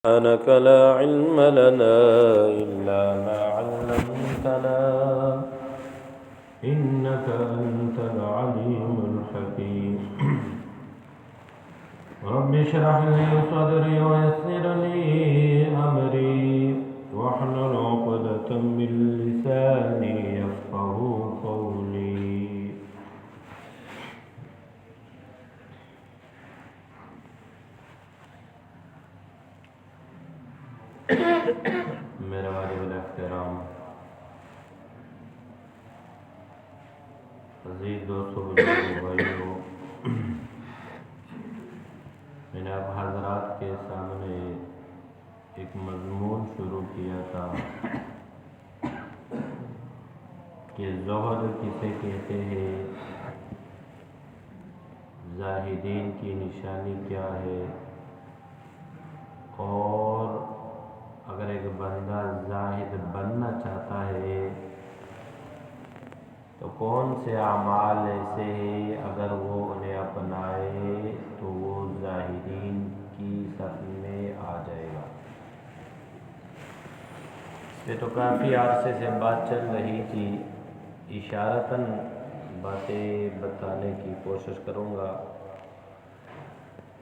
سبحانك لا علم لنا إلا ما علمتنا إنك أنت العليم الحكيم رب اشرح لي صدري ويسر لي أمري واحلل عقدة من لساني يفقه قولي میرے واجب الاحترام عزیز دوستوں بزرگوں بھائیوں، میں نے اب حضرات کے سامنے ایک مضمون شروع کیا تھا کہ زہد کسے کہتے ہیں، زاہدین کی نشانی کیا ہے، اور اگر ایک بندہ زاہد بننا چاہتا ہے تو کون سے اعمال ایسے ہیں اگر وہ انہیں اپنائے تو وہ زاہدین کی صف میں آ جائے گا۔ اس پہ تو کافی عرصے سے بات چل رہی تھی، اشارتاً باتیں بتانے کی کوشش کروں گا۔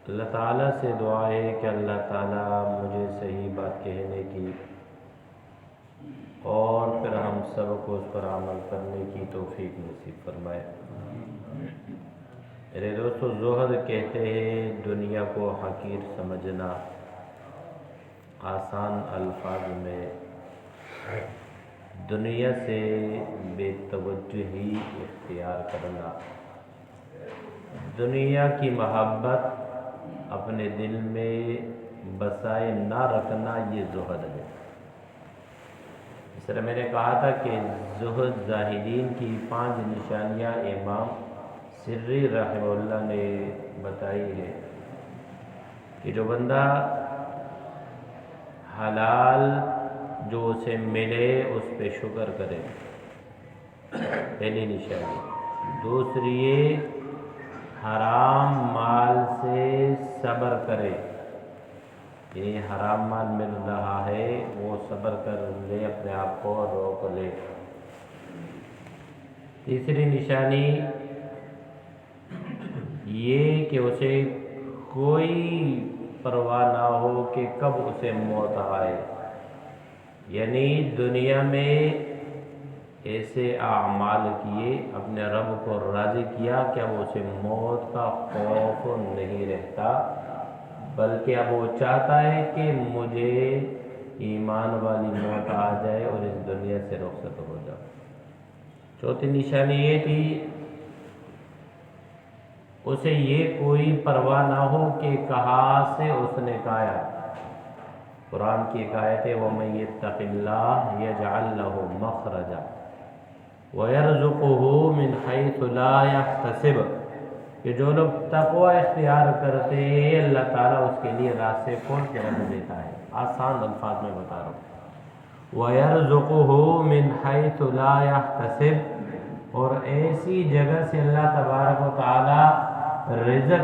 اللہ تعالیٰ سے دعا ہے کہ اللہ تعالیٰ مجھے صحیح بات کہنے کی اور پھر ہم سب کو اس پر عمل کرنے کی توفیق نصیب فرمائے۔ میرے دوستو، زہد کہتے ہیں دنیا کو حقیر سمجھنا، آسان الفاظ میں دنیا سے بے توجہی اختیار کرنا، دنیا کی محبت اپنے دل میں بسائے نہ رکھنا، یہ زہد ہے۔ اس طرح میں نے کہا تھا کہ زہد زاہدین کی 5 نشانیاں امام سری رحمہ اللہ نے بتائی ہے کہ جو بندہ حلال جو اسے ملے اس پہ شکر کرے، پہلی نشانی۔ دوسری یہ حرام مال سے صبر کرے، یعنی حرام مال مل رہا ہے وہ صبر کر لے، اپنے آپ کو روک لے۔ تیسری نشانی یہ کہ اسے کوئی پرواہ نہ ہو کہ کب اسے موت آئے، یعنی دنیا میں ایسے اعمال کیے، اپنے رب کو راضی کیا کہ اب اسے موت کا خوف نہیں رہتا، بلکہ اب وہ چاہتا ہے کہ مجھے ایمان والی موت آ جائے اور اس دنیا سے رخصت ہو جاؤ۔ چوتھی نشانی یہ تھی اسے یہ کوئی پرواہ نہ ہو کہ کہاں سے اس نے کھایا۔ قرآن کی ایک آیت ہے وَمَن يَتَّقِ اللَّهَ يَجْعَلْ لَهُ مَخْرَجًا وَيَرْزُقْهُ مِنْ حَيْثُ لَا يَحْتَسِبُ، کہ جو لوگ تقوی اختیار کرتے ہیں اللہ تعالیٰ اس کے لیے راستے کھول کے رکھ دیتا ہے۔ آسان الفاظ میں بتا رہا ہوں، وَيَرْزُقُهُ مِنْ حَيْثُ لَا يَحْتَسِبُ، اور ایسی جگہ سے اللہ تبارک و تعالیٰ رزق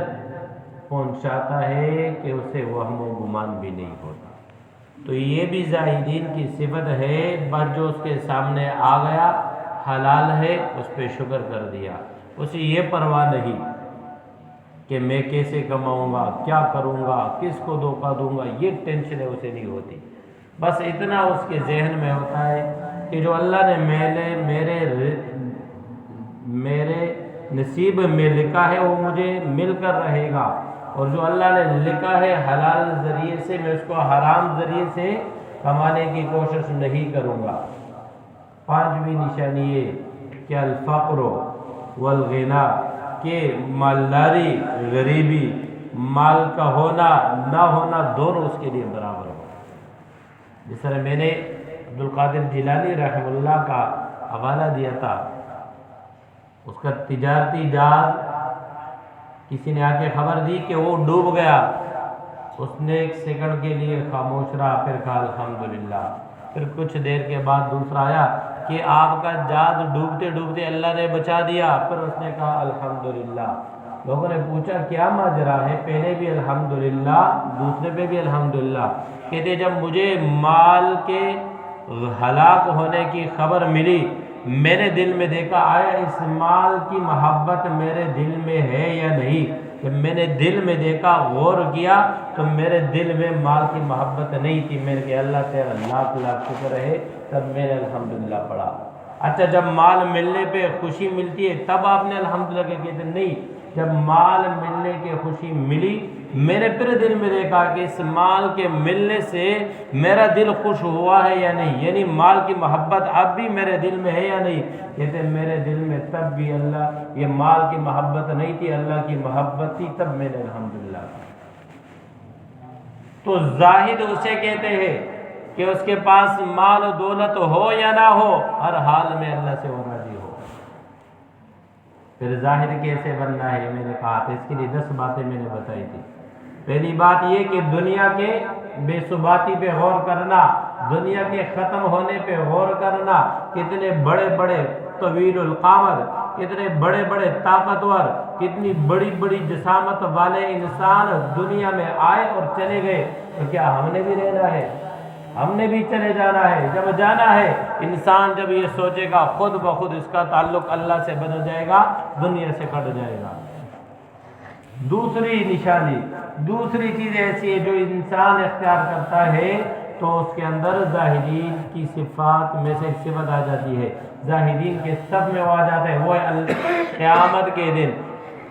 پہنچاتا ہے کہ اسے وہم و گمان بھی نہیں ہوتا۔ تو یہ بھی زاہدین کی صفت ہے، بس جو اس کے سامنے آ گیا حلال ہے اس پہ شکر کر دیا، اسے یہ پرواہ نہیں کہ میں کیسے کماؤں گا، کیا کروں گا، کس کو دھوکہ دوں گا، یہ ٹینشنیں اسے نہیں ہوتی۔ بس اتنا اس کے ذہن میں ہوتا ہے کہ جو اللہ نے میرے نصیب میں لکھا ہے وہ مجھے مل کر رہے گا، اور جو اللہ نے لکھا ہے حلال ذریعے سے میں اس کو حرام ذریعے سے کمانے کی کوشش نہیں کروں گا۔ 5ویں نشانی یہ کہ الفقر والغنا، کہ مالداری غریبی، مال کا ہونا نہ ہونا دونوں اس کے لیے برابر ہو۔ جس طرح میں نے عبدالقادر جیلانی رحمہ اللہ کا حوالہ دیا تھا، اس کا تجارتی جہاز کسی نے آ کے خبر دی کہ وہ ڈوب گیا، اس نے 1 سیکنڈ کے لیے خاموش رہا، پھر کہا الحمدللہ۔ پھر کچھ دیر کے بعد دوسرا آیا کہ آپ کا جہاز ڈوبتے ڈوبتے اللہ نے بچا دیا، پھر اس نے کہا الحمدللہ۔ لوگوں نے پوچھا کیا ماجرا ہے؟ پہلے بھی الحمدللہ، دوسرے پہ بھی الحمدللہ۔ کہتے جب مجھے مال کے ہلاک ہونے کی خبر ملی، میں نے دل میں دیکھا آیا اس مال کی محبت میرے دل میں ہے یا نہیں۔ جب میں نے دل میں دیکھا، غور کیا، تو میرے دل میں مال کی محبت نہیں تھی۔ میں نے کہا اللہ تیرا لاکھ لاکھ شکر ہے، تب میں نے الحمدللہ پڑھا۔ اچھا جب مال ملنے پہ خوشی ملتی ہے تب آپ نے الحمدللہ کہ کہتے نہیں، جب مال ملنے کی خوشی ملی، میں نے پھر دل میں دیکھا کہ اس مال کے ملنے سے میرا دل خوش ہوا ہے یا نہیں، یعنی مال کی محبت اب بھی میرے دل میں ہے یا نہیں۔ کہتے میرے دل میں تب بھی اللہ یہ مال کی محبت نہیں تھی، اللہ کی محبت تھی، تب میں نے الحمدللہ۔ تو زاہد اسے کہتے ہیں کہ اس کے پاس مال و دولت ہو یا نہ ہو، ہر حال میں اللہ سے وہ راضی ہو۔ پھر ظاہر کیسے بننا ہے میں نے کہا تھا، اس کے لیے 10 باتیں میں نے بتائی تھی۔ پہلی بات یہ کہ دنیا کے بے ثباتی پہ غور کرنا، دنیا کے ختم ہونے پہ غور کرنا۔ کتنے بڑے بڑے طویل القامت، کتنے بڑے بڑے طاقتور، کتنی بڑی بڑی جسامت والے انسان دنیا میں آئے اور چلے گئے، تو کیا ہم نے بھی رہنا ہے؟ ہم نے بھی چلے جانا ہے۔ جب جانا ہے انسان جب یہ سوچے گا، خود بخود اس کا تعلق اللہ سے بدل جائے گا، دنیا سے کٹ جائے گا۔ دوسری نشانی، دوسری چیز ایسی ہے جو انسان اختیار کرتا ہے تو اس کے اندر زاہدین کی صفات میں سے ایک صفت آ جاتی ہے، زاہدین کے سب میں وہ آ جاتا ہے، وہ قیامت کے دن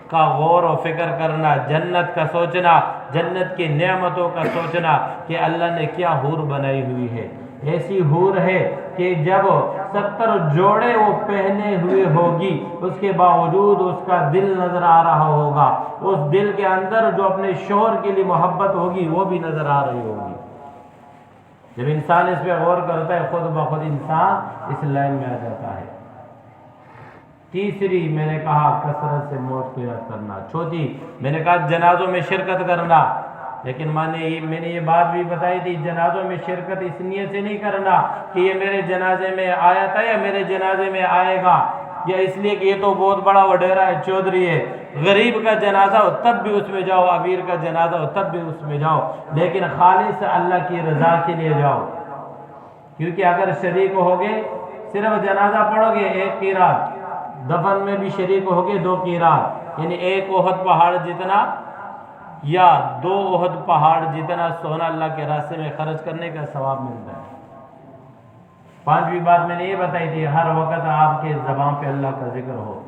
کا غور و فکر کرنا، جنت کا سوچنا، جنت کی نعمتوں کا سوچنا کہ اللہ نے کیا حور بنائی ہوئی ہے۔ ایسی حور ہے کہ جب 70 جوڑے وہ پہنے ہوئے ہوگی، اس کے باوجود اس کا دل نظر آ رہا ہوگا، اس دل کے اندر جو اپنے شوہر کے لیے محبت ہوگی وہ بھی نظر آ رہی ہوگی۔ جب انسان اس پہ غور کرتا ہے خود بخود انسان اس لائن میں آ جاتا ہے۔ تیسری میں نے کہا کثرت سے موت کو یاد کرنا۔ چوتھی میں نے کہا جنازوں میں شرکت کرنا، لیکن میں نے یہ بات بھی بتائی تھی، جنازوں میں شرکت اس نیت سے نہیں کرنا کہ یہ میرے جنازے میں آیا تھا یا میرے جنازے میں آئے گا، یا اس لیے کہ یہ تو بہت بڑا وڈیرا ہے، چودھری ہے۔ غریب کا جنازہ ہو تب بھی اس میں جاؤ، امیر کا جنازہ ہو تب بھی اس میں جاؤ، لیکن خالص اللہ کی رضا کے لیے جاؤ۔ کیونکہ اگر شریک ہوگے، صرف جنازہ پڑھو گے 1 قیراط، دفن میں بھی شریک ہوگے 2 قیراط، یعنی 1 احد پہاڑ جتنا یا 2 احد پہاڑ جتنا سونا اللہ کے راستے میں خرچ کرنے کا ثواب ملتا ہے۔ 5ویں بات میں نے یہ بتائی تھی، ہر وقت آپ کے زبان پہ اللہ کا ذکر ہو،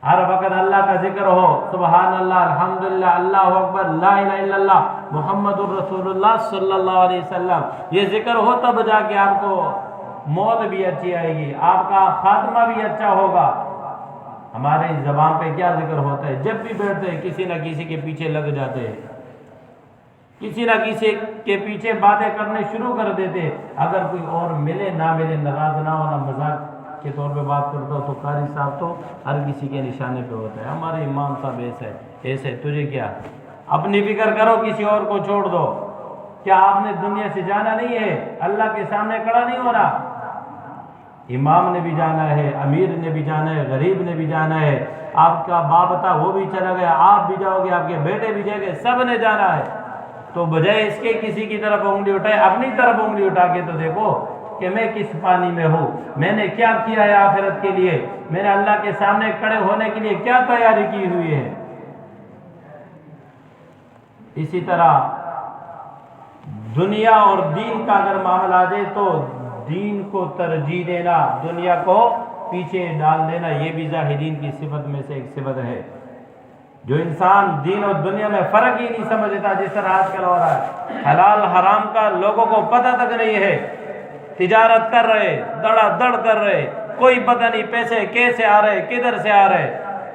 ہر وقت اللہ کا ذکر ہو، سبحان اللہ، الحمدللہ، اللہ اکبر، لا الہ الا اللہ، محمد الرسول اللہ صلی اللہ علیہ وسلم۔ یہ ذکر ہو تب جا کے آپ کو موت بھی اچھی آئے گی، آپ کا خاتمہ بھی اچھا ہوگا۔ ہمارے زبان پہ کیا ذکر ہوتا ہے؟ جب بھی بیٹھتے ہیں کسی نہ کسی کے پیچھے لگ جاتے ہیں، کسی نہ کسی کے پیچھے باتیں کرنے شروع کر دیتے۔ اگر کوئی اور ملے نہ ملے، ناراض نہ ہونا، مذاق کے طور پہ بات کرتا ہو تو قاری صاحب تو ہر کسی کے نشانے پہ ہوتا ہے، ہمارے امام صاحب ایسے تجھے کیا، اپنی فکر کرو، کسی اور کو چھوڑ دو۔ کیا آپ نے دنیا سے جانا نہیں ہے؟ اللہ کے سامنے کھڑا نہیں ہونا؟ امام نے بھی جانا ہے، امیر نے بھی جانا ہے، غریب نے بھی جانا ہے، آپ کا باپ تھا وہ بھی چلا گیا، آپ بھی جاؤ گے، آپ کے بیٹے بھی جائیں گے، سب نے جانا ہے۔ تو بجائے اس کے کسی کی طرف انگلی اٹھائے، اپنی طرف انگلی اٹھا کے تو دیکھو کہ میں کس پانی میں ہوں، میں نے کیا کیا ہے آخرت کے لیے، میں نے اللہ کے سامنے کھڑے ہونے کے لیے کیا تیاری کی ہوئی ہے۔ اسی طرح دنیا اور دین کا اگر معاملہ آ جائے تو دین کو ترجیح دینا، دنیا کو پیچھے ڈال دینا، یہ بھی زاہدین کی صفت میں سے ایک صفت ہے۔ جو انسان دین اور دنیا میں فرق ہی نہیں سمجھتا، جس طرح آج کل ہو رہا ہے، حلال حرام کا لوگوں کو پتہ تک نہیں ہے، تجارت کر رہے، دڑا دڑ کر رہے، کوئی پتہ نہیں پیسے کیسے آ رہے، کدھر سے آ رہے،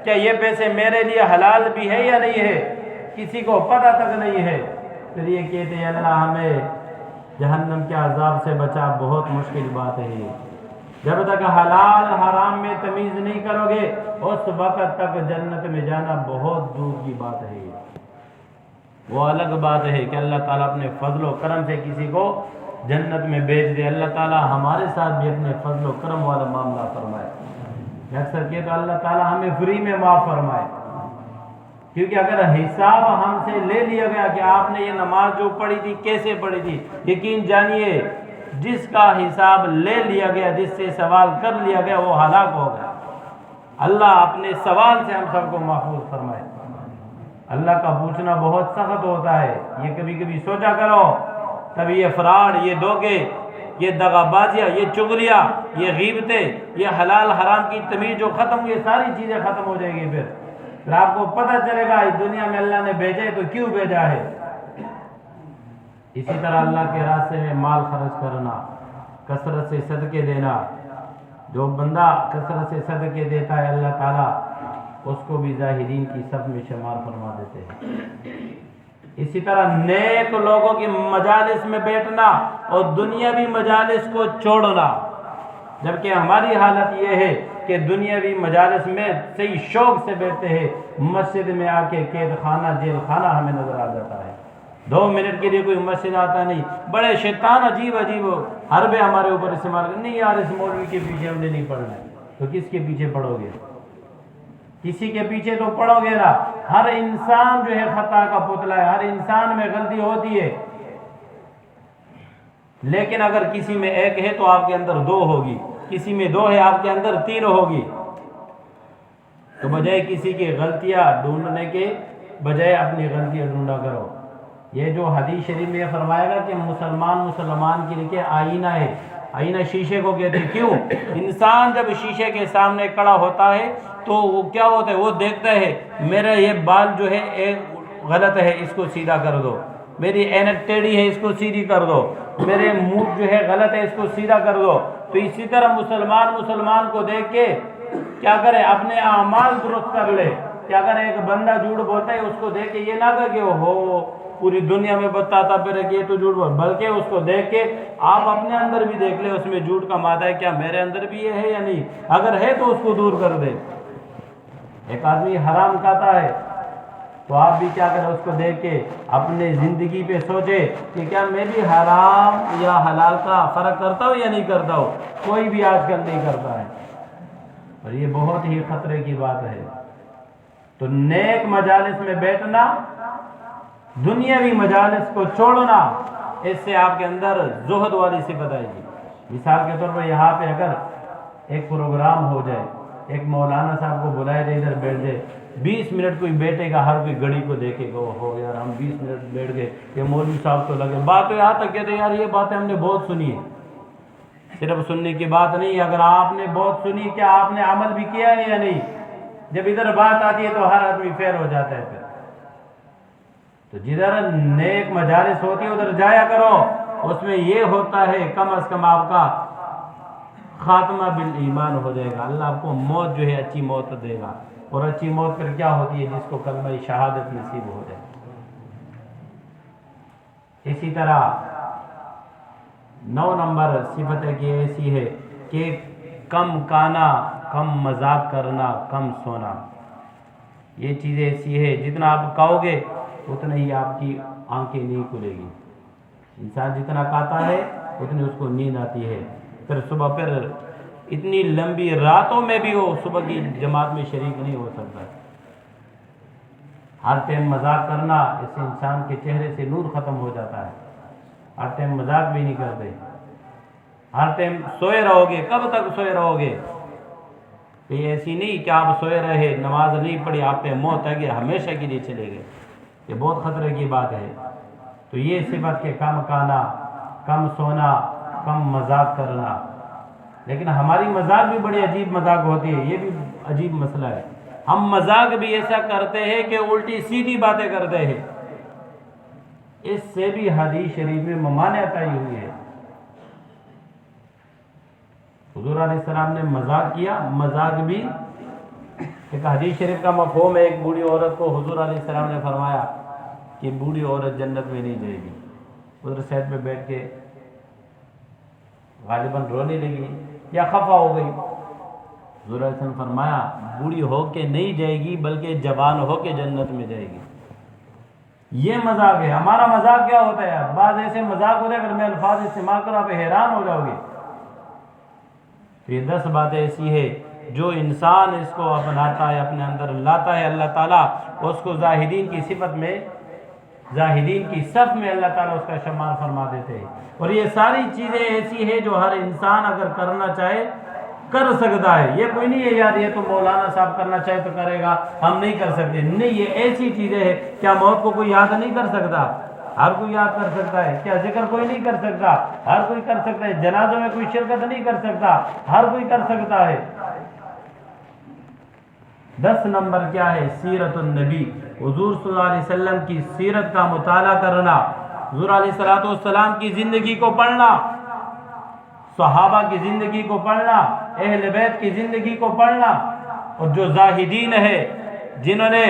کیا یہ پیسے میرے لیے حلال بھی ہے یا نہیں ہے، کسی کو پتہ تک نہیں ہے۔ پھر یہ کہتے ہیں اللہ ہمیں جہنم کے عذاب سے بچا، بہت مشکل بات ہے یہ۔ جب تک حلال حرام میں تمیز نہیں کرو گے، اس وقت تک جنت میں جانا بہت دور کی بات ہے یہ۔ وہ الگ بات ہے کہ اللہ تعالیٰ اپنے فضل و کرم سے کسی کو جنت میں بھیج دے۔ اللہ تعالیٰ ہمارے ساتھ بھی اپنے فضل و کرم والا معاملہ فرمائے۔ اکثر کہ تو اللہ تعالیٰ ہمیں فری میں معاف فرمائے، کیونکہ اگر حساب ہم سے لے لیا گیا کہ آپ نے یہ نماز جو پڑھی تھی کیسے پڑھی تھی، یقین جانیے جس کا حساب لے لیا گیا، جس سے سوال کر لیا گیا، وہ ہلاک ہو گیا۔ اللہ اپنے سوال سے ہم سب کو محفوظ فرمائے۔ اللہ کا پوچھنا بہت سخت ہوتا ہے، یہ کبھی کبھی سوچا کرو، کبھی یہ فراڈ، یہ دھوکے، یہ دغا بازیاں، یہ چغلیاں، یہ غیبتیں، یہ حلال حرام کی تمیز جو ختم ہوئی، یہ ساری چیزیں ختم ہو جائیں گی۔ پھر آپ کو پتہ چلے گا اس دنیا میں اللہ نے بھیجا ہے تو کیوں بھیجا ہے۔ اسی طرح اللہ کے راستے میں مال خرچ کرنا، کثرت سے صدقے دینا، جو بندہ کثرت سے صدقے دیتا ہے اللہ تعالیٰ اس کو بھی زاہدین کی صف میں شمار فرما دیتے ہیں۔ اسی طرح نیک لوگوں کی مجالس میں بیٹھنا اور دنیاوی مجالس کو چھوڑنا، جبکہ ہماری حالت یہ ہے کہ دنیاوی مجالس میں صحیح شوق سے بیٹھتے ہیں، مسجد میں آ کے قید خانہ جیل خانہ ہمیں نظر آ جاتا ہے۔ 2 منٹ کے لیے کوئی مسجد آتا نہیں، بڑے شیطان عجیب عجیب حربے ہمارے اوپر استعمال کرتے، نہیں یار اس مولوی کے پیچھے ہم نے نہیں پڑھنا ہے، تو کس کے پیچھے پڑھو گے؟ کسی کے پیچھے تو پڑھو گے نا۔ ہر انسان جو ہے خطا کا پتلا ہے، ہر انسان میں غلطی ہوتی ہے، لیکن اگر کسی میں 1 ہے تو آپ کے اندر 2 ہوگی، کسی میں 2 ہے آپ کے اندر 3 ہوگی۔ تو بجائے کسی کی غلطیاں ڈھونڈنے کے بجائے اپنی غلطیاں ڈھونڈا کرو۔ یہ جو حدیث شریف میں فرمایا گا کہ مسلمان کے لیے آئینہ ہے، آئینہ شیشے کو کہتے ہیں۔ کیوں؟ انسان جب شیشے کے سامنے کھڑا ہوتا ہے تو وہ کیا ہوتا ہے، وہ دیکھتا ہے میرا یہ بال جو ہے غلط ہے، اس کو سیدھا کر دو، میری اینک ٹیڑھی ہے، اس کو سیدھی کر دو، میرے منہ جو ہے غلط ہے، اس کو سیدھا کر دو۔ تو اسی طرح مسلمان کو دیکھ کے کیا کرے، اپنے اعمال درست کر لے۔ کیا کرے، ایک بندہ جھوٹ بولتا ہے اس کو دیکھ کے یہ نہ کہے کہ وہ پوری دنیا میں بتاتا پھر کہ یہ تو جھوٹ بول، بلکہ اس کو دیکھ کے آپ اپنے اندر بھی دیکھ لیں اس میں جھوٹ کا مادہ ہے، کیا میرے اندر بھی یہ ہے یا نہیں، اگر ہے تو اس کو دور کر دے۔ ایک آدمی حرام کھاتا ہے تو آپ بھی کیا کریں، اس کو دیکھ کے اپنے زندگی پہ سوچے کہ کیا میں بھی حرام یا حلال کا فرق کرتا ہوں یا نہیں کرتا ہوں۔ کوئی بھی آج کل نہیں کرتا ہے، اور یہ بہت ہی خطرے کی بات ہے۔ تو نیک مجالس میں بیٹھنا، دنیاوی مجالس کو چھوڑنا، اس سے آپ کے اندر زہد والی صفت آئے گی۔ مثال کے طور پر یہاں پہ اگر ایک پروگرام ہو جائے، ایک مولانا صاحب کو بلائے جائے، ادھر بیٹھ جائے، 20 منٹ کوئی بیٹھے گا، ہر کوئی گھڑی کو دیکھے گا، ہو یار ہم 20 منٹ بیٹھ گئے، یہ مولوی صاحب تو لگے بات تو یہاں تک کہتے ہیں یار یہ باتیں ہم نے بہت سنی ہے۔ صرف سننے کی بات نہیں، اگر آپ نے بہت سنی، کیا آپ نے عمل بھی کیا ہے یا نہیں؟ جب ادھر بات آتی ہے تو ہر آدمی فیر ہو جاتا ہے۔ پھر تو جدھر نیک مجالس ہوتی ہے ادھر جایا کرو، اس میں یہ ہوتا ہے کم از کم آپ کا خاتمہ بالایمان ہو جائے گا، اللہ آپ کو موت جو ہے اچھی موت دے گا۔ اور اچھی موت پھر کیا ہوتی ہے، جس کو کلمہ شہادت نصیب ہو جائے۔ اسی طرح 9 نمبر صفت ہے کہ ایسی ہے کہ کم کانا، کم مذاق کرنا، کم سونا۔ یہ چیز ایسی ہے جتنا آپ کھاؤ گے اتنا ہی آپ کی آنکھیں نہیں کھلے گی۔ انسان جتنا کھاتا ہے اتنی اس کو نیند آتی ہے، پھر صبح پھر اتنی لمبی راتوں میں بھی وہ صبح کی جماعت میں شریک نہیں ہو سکتا۔ ہر ٹائم مذاق کرنا، اس سے انسان کے چہرے سے نور ختم ہو جاتا ہے۔ ہر ٹائم مذاق بھی نہیں کرتے، ہر ٹائم سوئے رہو گے، کب تک سوئے رہو گے؟ یہ ایسی نہیں کہ آپ سوئے رہے، نماز نہیں پڑھی، آپ پہ موت ہے کہ ہمیشہ کے لیے چلے گئے، یہ بہت خطرے کی بات ہے۔ تو یہ صفت کہ کم کھانا، کم سونا، کم مذاق کرنا۔ لیکن ہماری مذاق بھی بڑی عجیب مذاق ہوتی ہے، یہ بھی عجیب مسئلہ ہے۔ ہم مذاق بھی ایسا کرتے ہیں کہ الٹی سیدھی باتیں کرتے ہیں، اس سے بھی حدیث شریف میں ممانعت آئی ہوئی ہے۔ حضور علیہ السلام نے مذاق کیا، مذاق بھی ایک حدیث شریف کا مفہوم ہے۔ ایک بوڑھی عورت کو حضور علیہ السلام نے فرمایا کہ بوڑھی عورت جنت میں نہیں جائے گی۔ ادھر سیٹ پہ بیٹھ کے غالباً رونے لگی یا خفا ہو گئی۔ حضور علیہ السلام نے فرمایا بوڑھی ہو کے نہیں جائے گی بلکہ جوان ہو کے جنت میں جائے گی۔ یہ مذاق ہے۔ ہمارا مذاق کیا ہوتا ہے؟ بعض ایسے مذاق ہوتے ہیں اگر میں الفاظ استعمال کروں آپ حیران ہو جاؤ گے۔ تو یہ 10 باتیں ایسی ہے جو انسان اس کو اپناتا ہے، اپنے اندر لاتا ہے، اللہ تعالیٰ اس کو زاہدین کی صفت میں، زاہدین کی صف میں اللہ تعالیٰ اس کا شمار فرما دیتے ہیں۔ اور یہ ساری چیزیں ایسی ہیں جو ہر انسان اگر کرنا چاہے کر سکتا ہے۔ یہ کوئی نہیں ہے یار یہ تو مولانا صاحب کرنا چاہے تو کرے گا، ہم نہیں کر سکتے، نہیں، یہ ایسی چیزیں ہیں۔ کیا موت کو کوئی یاد نہیں کر سکتا؟ ہر کوئی یاد کر سکتا ہے۔ کیا ذکر کوئی نہیں کر سکتا؟ ہر کوئی کر سکتا ہے۔ جنازوں میں کوئی شرکت نہیں کر سکتا؟ ہر کوئی کر سکتا ہے۔ 10 نمبر کیا ہے؟ سیرت النبی، حضور صلی اللہ علیہ وسلم کی سیرت کا مطالعہ کرنا، حضور علیہ السلام کی زندگی کو پڑھنا، صحابہ کی زندگی کو پڑھنا، اہل بیت کی زندگی کو پڑھنا۔ اور جو زاہدین ہے جنہوں نے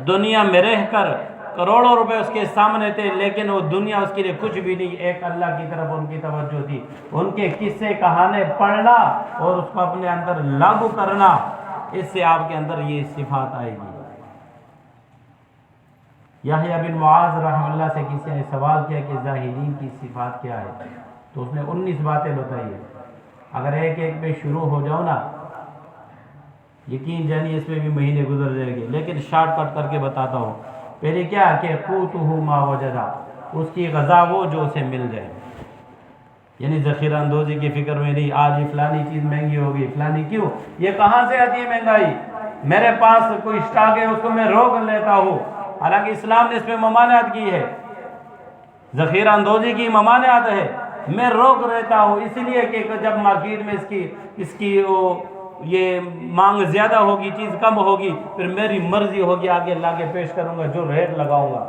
دنیا میں رہ کر کروڑوں روپے اس کے سامنے تھے لیکن وہ دنیا اس کے لیے کچھ بھی نہیں، ایک اللہ کی طرف ان کی توجہ تھی، ان کے قصے کہانے پڑھنا اور اس کو اپنے اندر لاگو کرنا، اس سے آپ کے اندر یہ صفات آئے گی۔ یحییٰ بن معاذ رحمہ اللہ سے کسی نے سوال کیا کہ زاہدین کی صفات کیا ہے، تو اس نے 19 باتیں بتائی ہے۔ اگر ایک ایک پہ شروع ہو جاؤ نا، یقین جانی اس میں بھی مہینے گزر جائیں گے، لیکن شارٹ کٹ کر کے بتاتا ہوں۔ پہلے کیا کہ قوتہ ما وجدا، اس کی غذا وہ جو اسے مل جائے، یعنی ذخیرہ اندوزی کی فکر میں نہیں، آج یہ فلانی چیز مہنگی ہوگی، فلانی کیوں، یہ کہاں سے آتی ہے مہنگائی، میرے پاس کوئی اسٹاک ہے اس کو میں روک لیتا ہوں۔ حالانکہ اسلام نے اس میں ممانعت کی ہے، ذخیرہ اندوزی کی ممانعت ہے، میں روک لیتا ہوں، اس لیے کہ جب مارکیٹ میں اس کی یہ مانگ زیادہ ہوگی، چیز کم ہوگی، پھر میری مرضی ہوگی آگے لاگے پیش کروں گا، جو ریٹ لگاؤں گا۔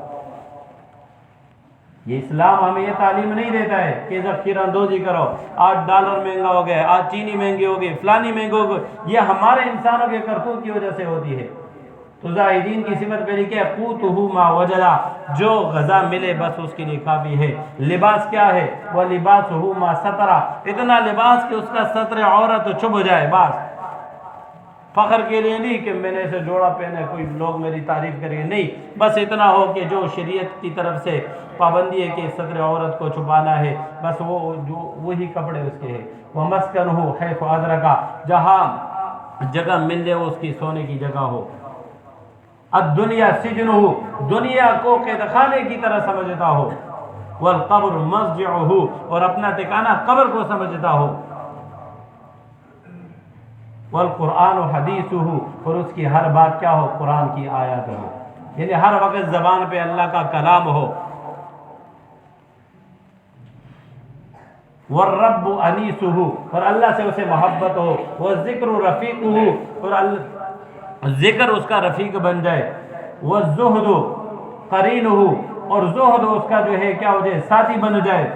یہ اسلام ہمیں یہ تعلیم نہیں دیتا ہے کہ ذخیرہ اندوزی کرو، آج ڈالر مہنگا ہو گیا، آج چینی مہنگی ہو گئی، فلانی مہنگی ہو گئی، یہ ہمارے انسانوں کے کرتوت کی وجہ سے ہوتی ہے۔ تو زاہدین کی صفت پہ لکھے قوتہ ما وجدا، جو غذا ملے بس اس کے لیے کافی ہے۔ لباس کیا ہے؟ وہ لباسہ ما سترا، اتنا لباس کہ اس کا ستر عورت چھپ جائے، بس فخر کے لیے نہیں کہ میں نے اسے جوڑا پہنا، کوئی لوگ میری تعریف کریں گے، نہیں، بس اتنا ہو کہ جو شریعت کی طرف سے پابندی ہے کہ ستر عورت کو چھپانا ہے، بس وہی کپڑے اس کے ہیں۔ وَمَسْكَنُهُ حَيْثُ أَدْرَكَ، جہاں جگہ مل جائے اس کی سونے کی جگہ ہو۔ الدنیا سجنہ، دنیا کو قید خانے کی طرح سمجھتا ہو۔ والقبر مسجعہ، اور اپنا ٹھکانہ قبر کو سمجھتا ہو۔ والقرآن حدیثہ، اور اس کی ہر بات کیا ہو؟ قرآن کی آیات ہو، یعنی ہر وقت زبان پہ اللہ کا کلام ہو۔ والرب انیسہ، اور اللہ سے اسے محبت ہو۔ والذکر رفیقہ، اور ذکر اس کا رفیق بن جائے۔ والزہد قرینہ، اور زہد اس کا جو ہے کیا ہو جائے؟ ساتھی بن جائے۔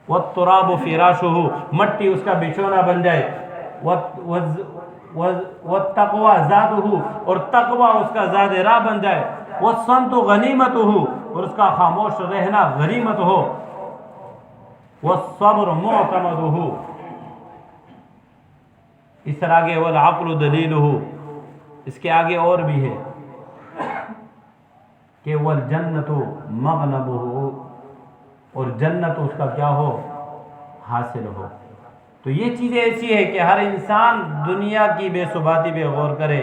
والتراب فراشہ، مٹی اس کا بچھونا بن جائے۔ والتقوی زادہ، اور تقوی اس کا زاد راہ بن جائے۔ والصمت غنیمتہ، اور اس کا خاموش رہنا غنیمت ہو۔ والصبر معتمدہ، اس طرح آگے والعقل دلیلہ، اس کے آگے اور بھی ہے کہ والجنت مغنبہ، اور جنت اس کا کیا ہو؟ حاصل ہو۔ تو یہ چیزیں ایسی ہے کہ ہر انسان دنیا کی بے ثباتی پہ غور کرے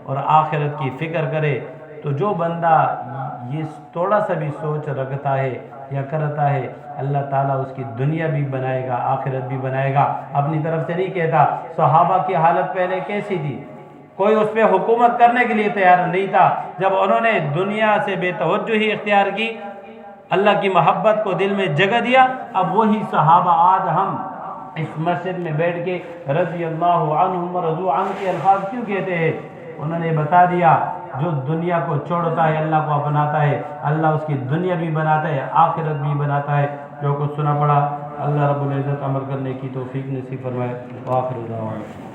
اور آخرت کی فکر کرے۔ تو جو بندہ یہ تھوڑا سا بھی سوچ رکھتا ہے یا کرتا ہے، اللہ تعالیٰ اس کی دنیا بھی بنائے گا، آخرت بھی بنائے گا۔ اپنی طرف سے نہیں کہتا۔ صحابہ کی حالت پہلے کیسی تھی؟ کوئی اس پہ حکومت کرنے کے لیے تیار نہیں تھا۔ جب انہوں نے دنیا سے بے توجہی اختیار کی، اللہ کی محبت کو دل میں جگہ دیا، اب وہی صحابہ آج ہم اس مسجد میں بیٹھ کے رضی اللہ عنہم ورضوا عنہ کے الفاظ کیوں کہتے ہیں؟ انہوں نے بتا دیا جو دنیا کو چھوڑتا ہے اللہ کو اپناتا ہے، اللہ اس کی دنیا بھی بناتا ہے، آخرت بھی بناتا ہے۔ جو کچھ سنا پڑا اللہ رب العزت عمل کرنے کی توفیق نصیب فرمائے۔ وآخر دعوانا